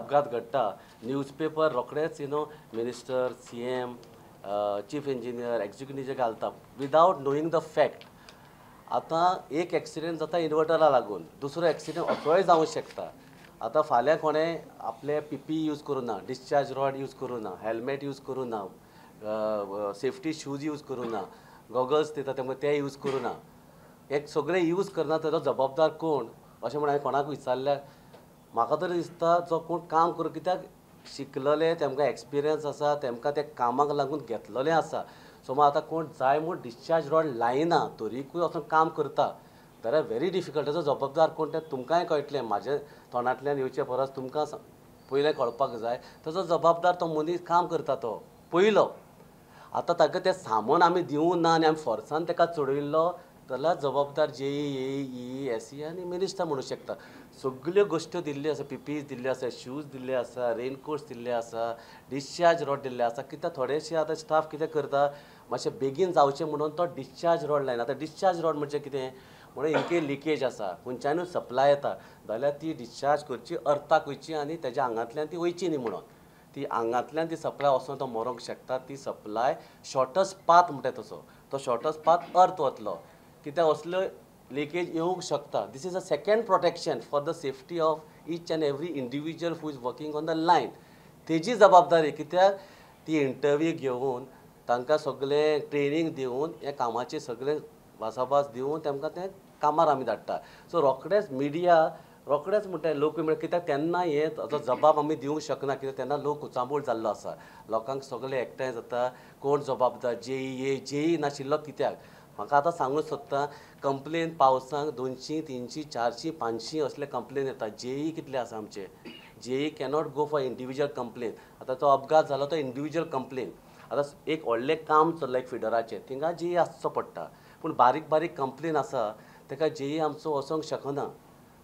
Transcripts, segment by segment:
अपघात घडटा न्यूजपेपर रोखडेच minister CM chief engineer executive जे घालता विदाउट नोईंग द फॅक्ट. आतां एक एक्सिडेंट जाता इन्वर्टरा लागून, दुसरो एक्सिडेंट असोय जावंक शकता. आतां फाल्यां कोणें आपले PPE यूज करूं ना, डिस्चार्ज रॉड यूज करूं ना, हेल्मेट यूज करूं ना, सेफ्टी शूज यूज करूं ना, गॉगल्स दिता तेमकां ते यूज करूं ना, हे सगळे यूज करना ताजो जबाबदार कोण अशें म्हण हांवें कोणाक विचारल्यार म्हाका तरी दिसता जो कोण काम करूं, कित्याक शिकलेले तेमकां एक्सपिरियन्स आसा, तेमकां ते कामाक लागून घेतलेले आसा. सो आतां कोण जाय म्हूण डिस्चार्ज रॉड लायना तरीकूय वचून काम करता जाल्यार व्हेरी डिफिकल्ट. ताजो जबाबदार कोण तें तुमकांय कळटलें, म्हाजे तोंडांतल्यान येवचे परस तुमकां पयलें कळपाक जाय. ताजो जबाबदार तो मनीस काम करता तो पयलो. आतां ताका तें सामान आमी दिवं ना आनी आमी फोर्सान ताका चडयल्लो जाल्यार जबाबदार JEE, SE आनी मिनिस्टर म्हणूं शकता. सगळ्यो गोश्ट्यो दिल्ल्यो आसा, PPEs दिल्ले आसा, शूज दिल्ले आसा, रेनकोट्स दिल्ले आसा, डिस्चार्ज रॉड दिल्ले आसा. कित्याक थोडेशे आतां स्टाफ कितें करता, मातशें बेगीन जावचें म्हणून तो डिस्चार्ज रॉड लायना. आतां डिस्चार्ज रॉड म्हणजे कितें म्हणून इनकेस लिकेज आसा, खंयच्यानूय सप्लाय येता जाल्यार ती डिस्चार्ज करची, अर्थाक वयची आनी तेज्या आंगांतल्यान ती वयची न्ही म्हणून. ती आंगांतल्यान ती सप्लाय वचून तो मरोंक शकता. ती सप्लाय शॉर्टस्ट पाथ म्हणटा तसो, तो शॉर्टस्ट पाथ अर्थ वतलो. कित्याक असल्यो लिकेज येवंक शकता. This is a second protection for the safety of each and every individual who is working on the line. तेजी जबाबदारी, कित्याक ती इंटरव्यू घेवन तांकां सगळें ट्रेनींग दिवन हे कामाचे सगळें भासाभास दिवन तेमकां तें कामार आमी धाडटा. सो रोखडेंच मिडिया रोखडेंच म्हणटा लोक कित्याक तेन्ना हे ताजो जबाब आमी दिवंक शकना, कित्याक तेन्ना लोक उचांबूळ जाल्लो आसा. लोकांक सगळे एकठांय जाता कोण जबाबदार, JEE नाशिल्लो कित्याक. म्हाका आतां सांगूंक सोदता, कंप्लेन पावसांक 200, 300, 400, 500 असले कंप्लेन येता. JEE कितले आसा आमचे. JEE cannot go for individual complain. आतां तो अपघात जालो तो इंडिविज्युअल कंप्लेन. आतां एक व्हडलें काम चल्लां एक फिडराचें, थिंगा JEE आसचो पडटा. पूण बारीक बारीक कंप्लेन आसा ताका JEE आमचो वचोंक शकना.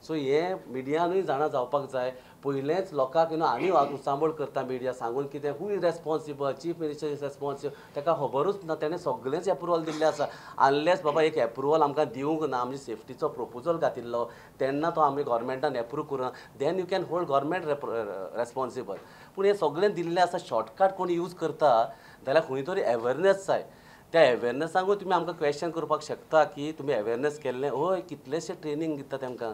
सो हे मिडियानूय जाणा जावपाक जाय. पयलेंच लोकांक आनी उचांबळ करता मिडिया सांगून कितें who is responsible, chief minister is responsible. ताका खबरूच ना, ताणें सगळेंच एप्रुवल दिल्लें आसा. अनलेस बाबा एक एप्रुवल आमकां दिवंक ना, आमी सेफ्टीचो प्रपोजल घातिल्लो तेन्ना तो आमी गव्हर्मेंटान एप्रूव करूं ना, then you can hold government responsible. पूण हें सगळें दिल्लें आसा. शॉर्टकट कोण यूज करता जाल्यार खंय तरी अवेरनेस जाय. त्या अवेरनेसांकूय तुमी आमकां क्वेश्चन करपाक शकता की तुमी अवेरनेस केल्लें. हय, कितलेशे ट्रेनींग दिता तेमकां,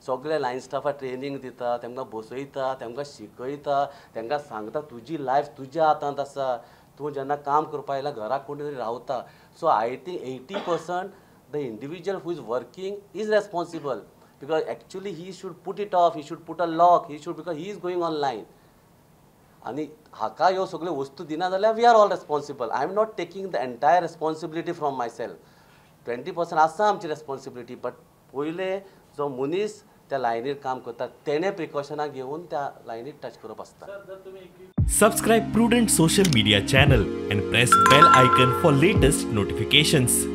सगळे लायन स्टाफाक ट्रेनींग दिता, तेमकां बसयता, तेमकां शिकयता, तेंकां सांगता तुजी लायफ तुज्या हातांत आसा. तूं जेन्ना काम करपा येयला घराक कोण तरी रावता. So I think 80% the individual who is working is responsible, because actually he should put it off, he should put a lock, he should, because he is going on line. आनी हाका ह्यो सगळ्यो वस्तू दिना जाल्यार we are all responsible. I am not taking the entire responsibility from myself. 20% आसा आमची responsibility, but पयले जो मनीस त्या लायनीर काम करता तेणें प्रिकॉशनां घेवन त्या लायनीर टच करप आसता. Subscribe Prudent social media channel and press bell icon for latest notifications.